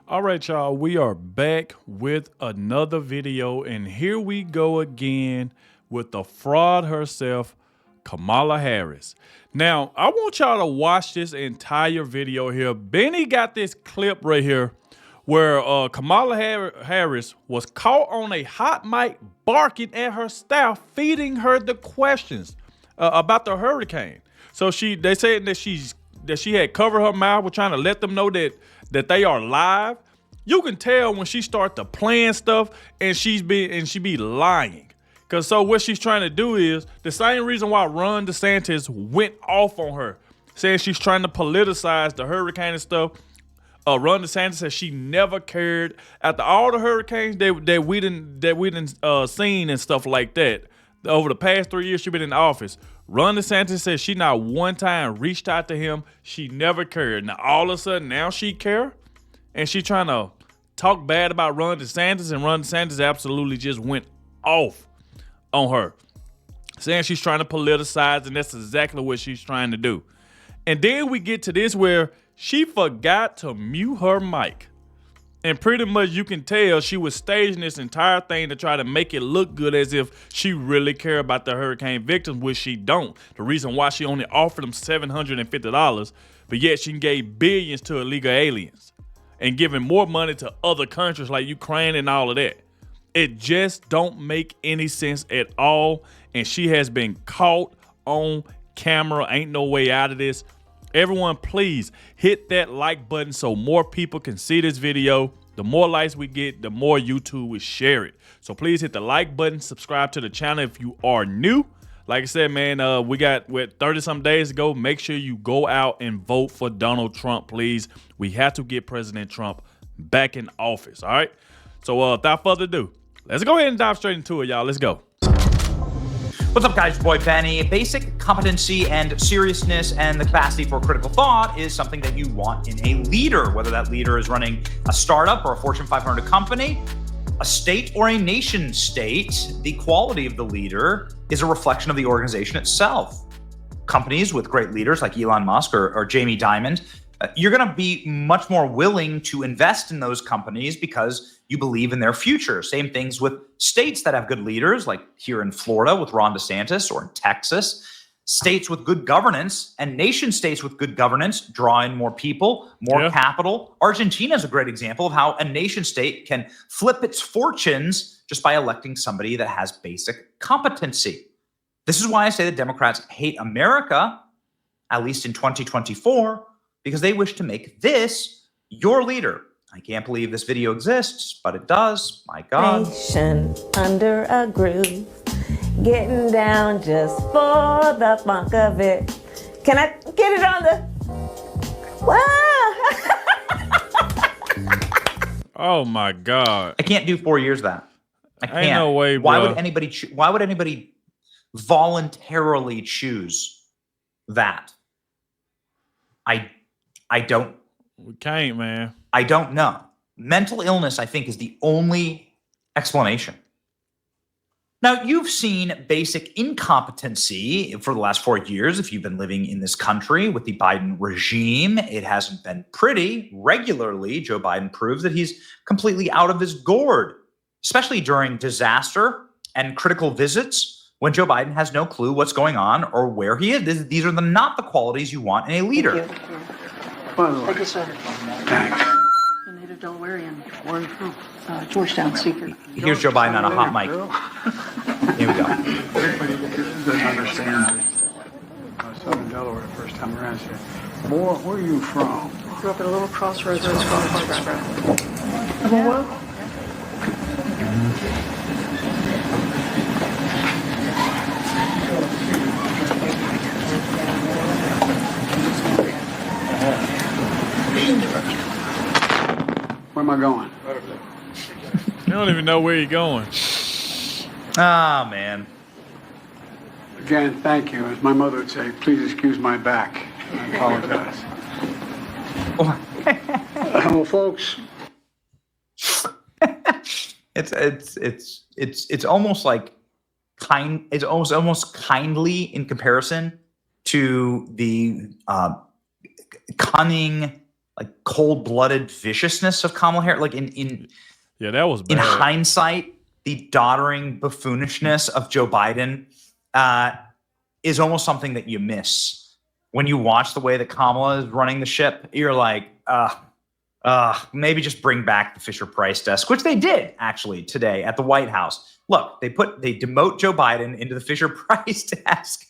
All right, y'all, we are back with another video, and here we go again with the fraud herself, Kamala Harris. Now, I want y'all to watch this entire video here. Benny got this clip right here where Kamala Harris was caught on a hot mic barking at her staff, feeding her the questions about the hurricane. So they said that she had covered her mouth. We're trying to let them know that they are live. You can tell when she start to plan stuff and she be lying. Cause so what she's trying to do is the same reason why Ron DeSantis went off on her, saying she's trying to politicize the hurricane and stuff. Ron DeSantis said she never cared after all the hurricanes that we didn't seen and stuff like that. Over the past 3 years she been in office, Ron DeSantis said she not one time reached out to him. She never cared. Now all of a sudden now she care, and she trying to talk bad about Ron DeSantis, and Ron DeSantis absolutely just went off on her, saying she's trying to politicize, and that's exactly what she's trying to do. And then we get to this where she forgot to mute her mic. And pretty much you can tell she was staging this entire thing to try to make it look good as if she really care about the hurricane victims, which she don't. The reason why she only offered them $750, but yet she gave billions to illegal aliens and giving more money to other countries like Ukraine and all of that. It just don't make any sense at all. And she has been caught on camera. Ain't no way out of this. Everyone, please hit that like button so more people can see this video. The more likes we get, the more YouTube will share it. So please hit the like button, subscribe to the channel if you are new. Like I said, man, we got 30-some days to go. Make sure you go out and vote for Donald Trump, please. We have to get President Trump back in office, all right? So without further ado, let's go ahead and dive straight into it, y'all. Let's go. What's up, guys? Your boy Benny. Basic competency and seriousness and the capacity for critical thought is something that you want in a leader, whether that leader is running a startup or a Fortune 500 company, a state or a nation state. The quality of the leader is a reflection of the organization itself. Companies with great leaders like Elon Musk or Jamie Dimon, you're going to be much more willing to invest in those companies because you believe in their future. Same things with states that have good leaders, like here in Florida with Ron DeSantis, or in Texas. States with good governance and nation states with good governance draw in more people, more capital. Argentina is a great example of how a nation state can flip its fortunes just by electing somebody that has basic competency. This is why I say the Democrats hate America, at least in 2024, because they wish to make this your leader. I can't believe this video exists, but it does. My God. Nation under a groove, getting down just for the funk of it. Can I get it on the? Wow. Oh my God! I can't do 4 years of that. I can't. Ain't no way, Why bro. would anybody? Why would anybody voluntarily choose that? I don't. We can't, man. I don't know. Mental illness, I think, is the only explanation. Now, you've seen basic incompetency for the last 4 years. If you've been living in this country with the Biden regime, it hasn't been pretty. Regularly, Joe Biden proves that he's completely out of his gourd, especially during disaster and critical visits when Joe Biden has no clue what's going on or where he is. These are not the qualities you want in a leader. Thank you. Thank you, sir. Thanks. A native Delawarean. Where are you from? Georgetown, Seeker. Here's Joe Biden on a hot mic. Here we go. Everybody doesn't understand Southern Delaware the first time around. Say, boy, where are you from? Grew up at a little crossroads called Foxborough. Well, where am I going? You don't even know where you're going. Ah, man. Again, thank you. As my mother would say, please excuse my back. I apologize. Well, folks. It's almost like it's almost kindly in comparison to the cunning like cold-blooded viciousness of Kamala Harris. Like in Yeah, that was bad. in hindsight, the doddering buffoonishness of Joe Biden is almost something that you miss when you watch the way that Kamala is running the ship. You're like, maybe just bring back the Fisher-Price desk, which they did actually today at the White House. Look, they demote Joe Biden into the Fisher-Price desk.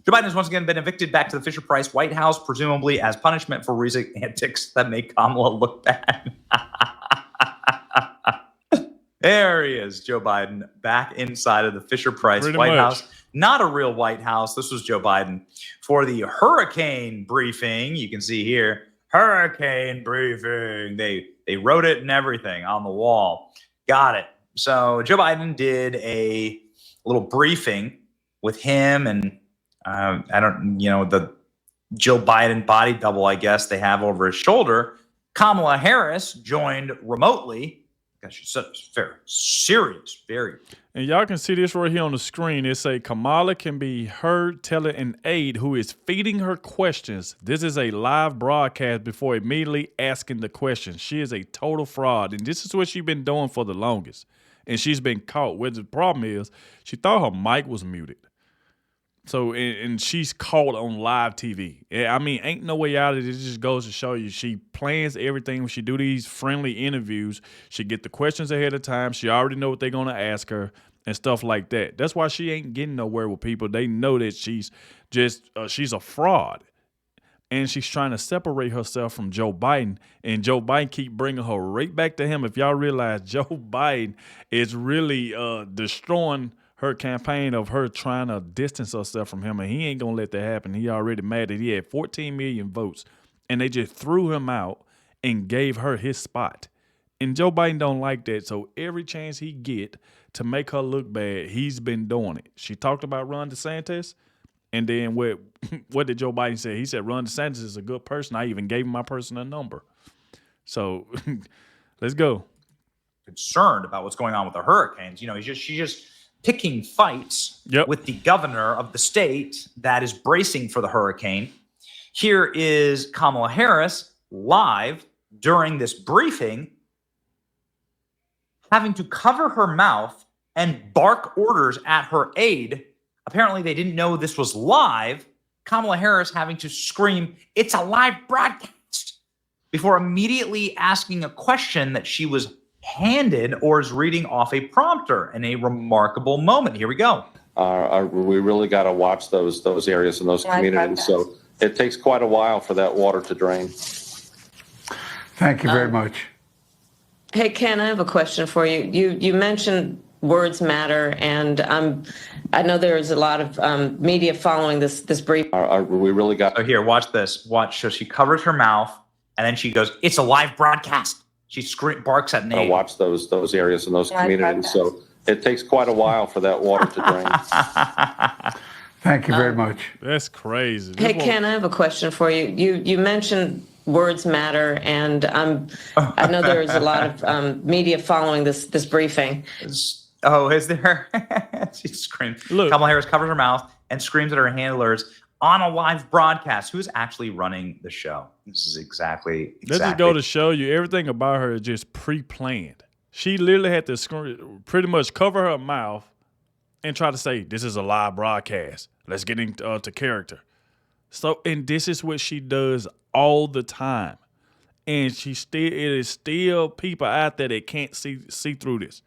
Joe Biden has once again been evicted back to the Fisher-Price White House, presumably as punishment for recent antics that make Kamala look bad. There he is, Joe Biden, back inside of the Fisher-Price White House. Not a real White House. This was Joe Biden for the hurricane briefing. You can see here, hurricane briefing. They wrote it and everything on the wall. Got it. So Joe Biden did a little briefing with him and the Jill Biden body double, I guess they have over his shoulder. Kamala Harris joined remotely. Gosh, she's such very serious, very. And y'all can see this right here on the screen. It say Kamala can be heard telling an aide who is feeding her questions. This is a live broadcast before immediately asking the question. She is a total fraud, and this is what she's been doing for the longest. And she's been caught. Well, the problem is she thought her mic was muted. So, and she's caught on live TV. I mean, ain't no way out of it. It just goes to show you she plans everything. When she do these friendly interviews, she get the questions ahead of time. She already know what they're going to ask her and stuff like that. That's why she ain't getting nowhere with people. They know that she's a fraud. And she's trying to separate herself from Joe Biden. And Joe Biden keep bringing her right back to him. If y'all realize Joe Biden is really destroying her campaign of her trying to distance herself from him, and he ain't gonna let that happen. He already mad that he had 14 million votes, and they just threw him out and gave her his spot. And Joe Biden don't like that, so every chance he get to make her look bad, he's been doing it. She talked about Ron DeSantis, and then what did Joe Biden say? He said Ron DeSantis is a good person. I even gave him my personal number. So let's go. Concerned about what's going on with the hurricanes. You know, she's just picking fights with the governor of the state that is bracing for the hurricane. Here is Kamala Harris live during this briefing, having to cover her mouth and bark orders at her aide. Apparently, they didn't know this was live. Kamala Harris having to scream, "It's a live broadcast," before immediately asking a question that she was handed or is reading off a prompter in a remarkable moment. Here we go. We really got to watch those areas and those communities. So it takes quite a while for that water to drain. Thank you very much. Hey, Ken, I have a question for you. You mentioned words matter, and I know there's a lot of media following this brief. We really got. So here, watch this. Watch. So she covers her mouth, and then she goes, "It's a live broadcast." She barks at Nate. Watch those areas and those communities. So it takes quite a while for that water to drain. Thank you very much. That's crazy. Hey, Ken, I have a question for you. You mentioned words matter, and I know there's a lot of media following this briefing. Oh, is there? She screams. Look. Kamala Harris covers her mouth and screams at her handlers on a live broadcast. Who's actually running the show? This is exactly. Let's just go to show you everything about her is just pre-planned. She literally had to pretty much cover her mouth and try to say, "This is a live broadcast. Let's get into character." So, and this is what she does all the time. And it is still people out there that can't see through this.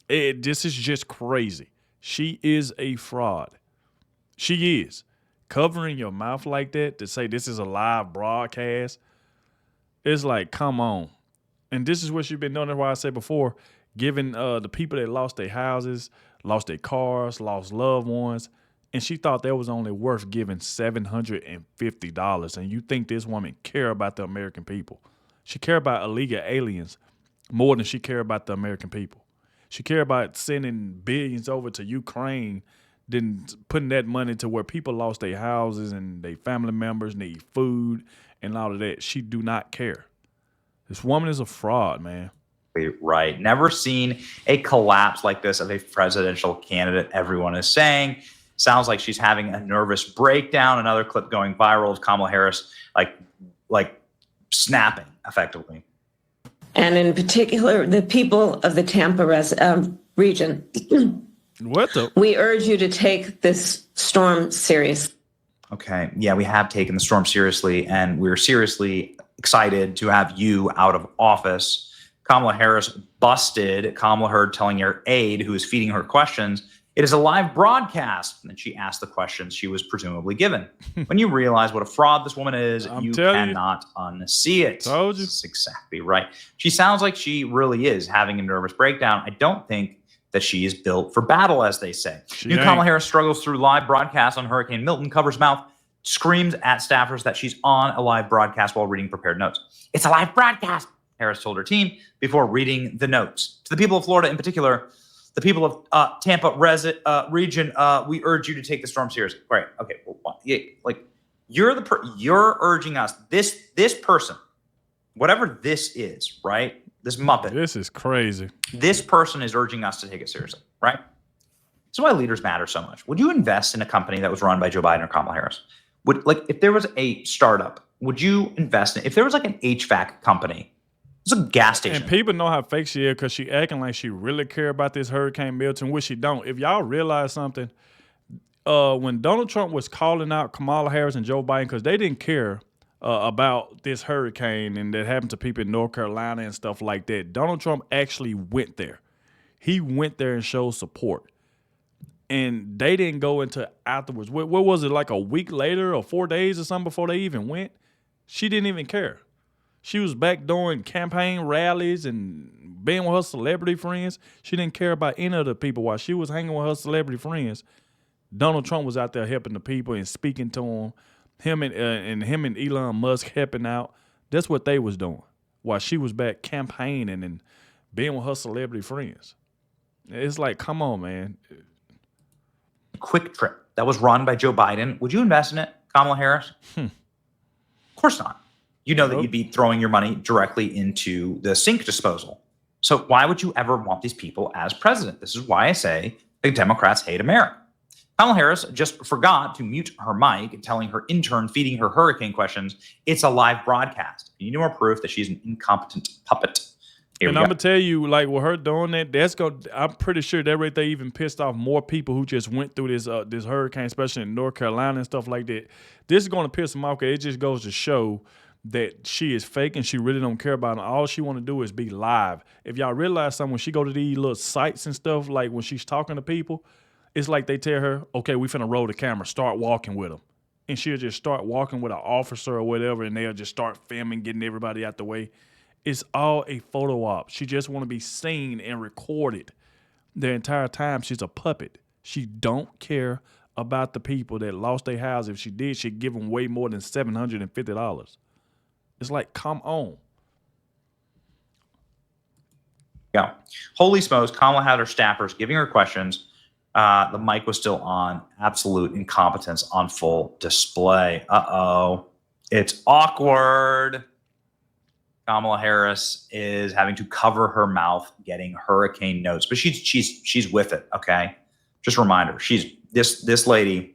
This is just crazy. She is a fraud. She is. Covering your mouth like that to say this is a live broadcast, it's like, come on. And this is what she's been doing. That's why I said before, giving the people that lost their houses, lost their cars, lost loved ones, and she thought that was only worth giving $750. And you think this woman care about the American people? She care about illegal aliens more than she care about the American people. She care about sending billions over to Ukraine than putting that money to where people lost their houses and their family members need food and all of that. She do not care. This woman is a fraud, man. Right. Never seen a collapse like this of a presidential candidate, everyone is saying. Sounds like she's having a nervous breakdown. Another clip going viral of Kamala Harris like snapping effectively. And in particular, the people of the Tampa region, What the? we urge you to take this storm seriously. Okay. Yeah, we have taken the storm seriously, and we're seriously excited to have you out of office. Kamala Harris busted Kamala Harris telling her aide, who was feeding her questions, it is a live broadcast. And then she asked the questions she was presumably given. When you realize what a fraud this woman is, you cannot unsee it. Told you. That's exactly right. She sounds like she really is having a nervous breakdown. I don't think that she is built for battle, as they say. New Kamala Harris struggles through live broadcasts on Hurricane Milton, covers mouth, screams at staffers that she's on a live broadcast while reading prepared notes. It's a live broadcast, Harris told her team before reading the notes. To the people of Florida in particular, the people of Tampa region, we urge you to take the storm seriously. Right? Okay. Well, yeah, like you're urging us. This person, whatever this is, right? This Muppet. This is crazy. This person is urging us to take it seriously, right? This is why leaders matter so much. Would you invest in a company that was run by Joe Biden or Kamala Harris? If there was a startup, would you invest in it? If there was like an HVAC company, it's a gas station. And people know how fake she is because she acting like she really care about this Hurricane Milton, which she don't. If y'all realize something, when Donald Trump was calling out Kamala Harris and Joe Biden because they didn't care about this hurricane and that happened to people in North Carolina and stuff like that, Donald Trump actually went there. He went there and showed support. And they didn't go into afterwards. What was it, like a week later or 4 days or something before they even went? She didn't even care. She was back doing campaign rallies and being with her celebrity friends. She didn't care about any of the people. While she was hanging with her celebrity friends, Donald Trump was out there helping the people and speaking to them. Him and Elon Musk helping out. That's what they was doing while she was back campaigning and being with her celebrity friends. It's like, come on, man. Quick Trip that was run by Joe Biden. Would you invest in it, Kamala Harris? Of course not. You know that you'd be throwing your money directly into the sink disposal. So why would you ever want these people as president? This is why I say the Democrats hate America. Kamala Harris just forgot to mute her mic, telling her intern feeding her hurricane questions, it's a live broadcast. You need more proof that she's an incompetent puppet. And I'm gonna tell you, like with her doing that, I'm pretty sure that right there even pissed off more people who just went through this hurricane, especially in North Carolina and stuff like that. This is gonna piss them off because it just goes to show that she is fake and she really don't care about them. All she want to do is be live. If y'all realize something, when she go to these little sites and stuff, like when she's talking to people, it's like they tell her, okay, we finna roll the camera, start walking with them. And she'll just start walking with an officer or whatever, and they'll just start filming, getting everybody out the way. It's all a photo op. She just want to be seen and recorded the entire time. She's a puppet. She don't care about the people that lost their house. If she did, she'd give them way more than $750. It's like, come on. Yeah. Holy smokes, Kamala had her staffers giving her questions. The mic was still on. Absolute incompetence on full display. Uh-oh. It's awkward. Kamala Harris is having to cover her mouth getting hurricane notes, but she's with it, okay? Just a reminder, she's this lady,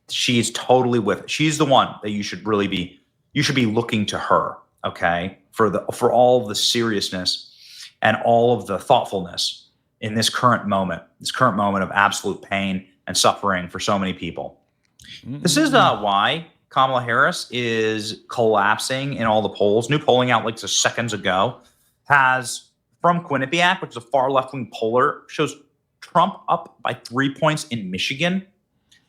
she's totally with it. She's the one that you should be looking to her, okay? For all the seriousness and all of the thoughtfulness in this current moment of absolute pain and suffering for so many people. This is why Kamala Harris is collapsing in all the polls. New polling out like just seconds ago has from Quinnipiac, which is a far left-wing poller, shows Trump up by 3 points in Michigan.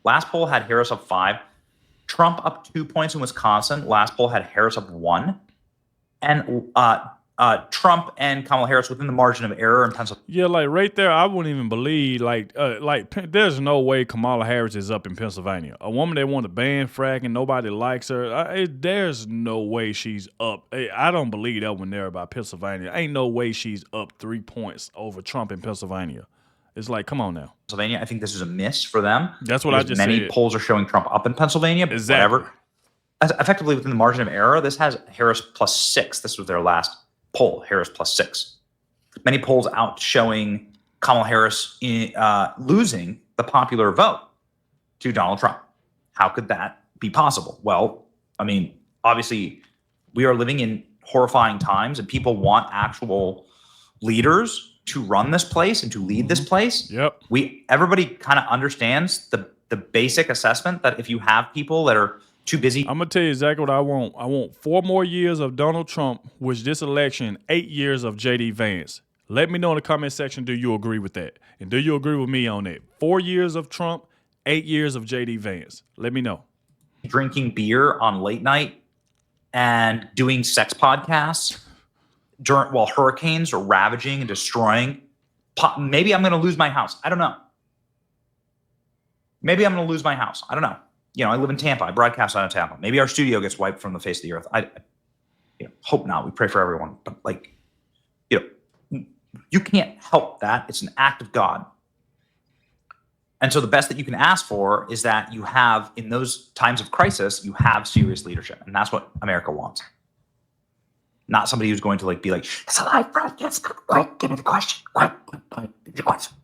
Last poll had Harris up 5. Trump up 2 points in Wisconsin. Last poll had Harris up 1. And Trump and Kamala Harris within the margin of error in Pennsylvania. Yeah, like right there, I wouldn't even believe, there's no way Kamala Harris is up in Pennsylvania. A woman that wanted to ban fracking, nobody likes her. There's no way she's up. I don't believe that one there about Pennsylvania. Ain't no way she's up 3 points over Trump in Pennsylvania. It's like, come on now. Pennsylvania, I think this is a miss for them. That's what I just said. Many polls are showing Trump up in Pennsylvania, but exactly. Whatever. As effectively within the margin of error, this has Harris +6. This was their last poll, Harris +6. Many polls out showing Kamala Harris losing the popular vote to Donald Trump. How could that be possible? Well, I mean, obviously we are living in horrifying times, and people want actual leaders to run this place and to lead this place. Yep. Everybody kind of understands the basic assessment that if you have people that are too busy. I'm gonna tell you exactly what I want. I want 4 more years of Donald Trump, which this election, 8 years of JD Vance. Let me know in the comment section, do you agree with that? And do you agree with me on it? 4 years of Trump, 8 years of JD Vance. Let me know. Drinking beer on late night and doing sex podcasts while hurricanes are ravaging and destroying. Maybe I'm going to lose my house. I don't know. Maybe I'm going to lose my house. I don't know. I live in Tampa. I broadcast out of Tampa. Maybe our studio gets wiped from the face of the earth. I hope not. We pray for everyone. But you can't help that. It's an act of God. And so the best that you can ask for is that you have, in those times of crisis, you have serious leadership. And that's what America wants. Not somebody who's going to be like, it's a live broadcast. Quick, give me the question. Quick, the question.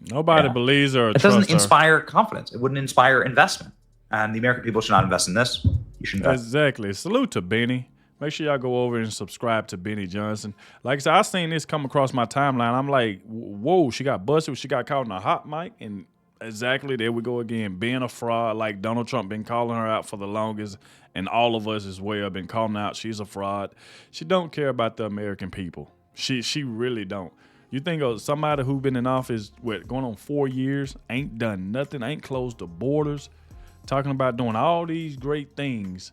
Nobody believes her or It trusts doesn't her. inspire confidence. It wouldn't inspire investment. And the American people should not invest in this. You should invest. Exactly. Salute to Benny. Make sure y'all go over and subscribe to Benny Johnson. Like I said, I seen this come across my timeline. I'm like, whoa, she got busted. She got caught in a hot mic. And exactly, there we go again. Being a fraud, like Donald Trump been calling her out for the longest. And all of us as well been calling out she's a fraud. She don't care about the American people. She really don't. You think of somebody who been in office, going on 4 years, ain't done nothing, ain't closed the borders, talking about doing all these great things.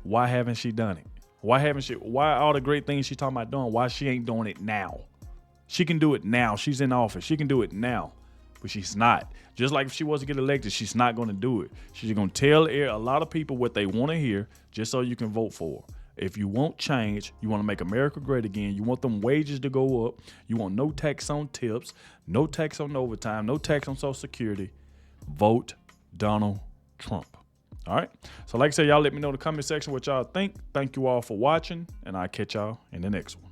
Why haven't she done it? Why all the great things she talking about doing, why she ain't doing it now? She can do it now. She's in office. She can do it now. But she's not. Just like if she was to get elected, she's not going to do it. She's going to tell a lot of people what they want to hear just so you can vote for her. If you want change, you want to make America great again, you want them wages to go up, you want no tax on tips, no tax on overtime, no tax on Social Security, vote Donald Trump. All right? So like I said, y'all let me know in the comment section what y'all think. Thank you all for watching, and I'll catch y'all in the next one.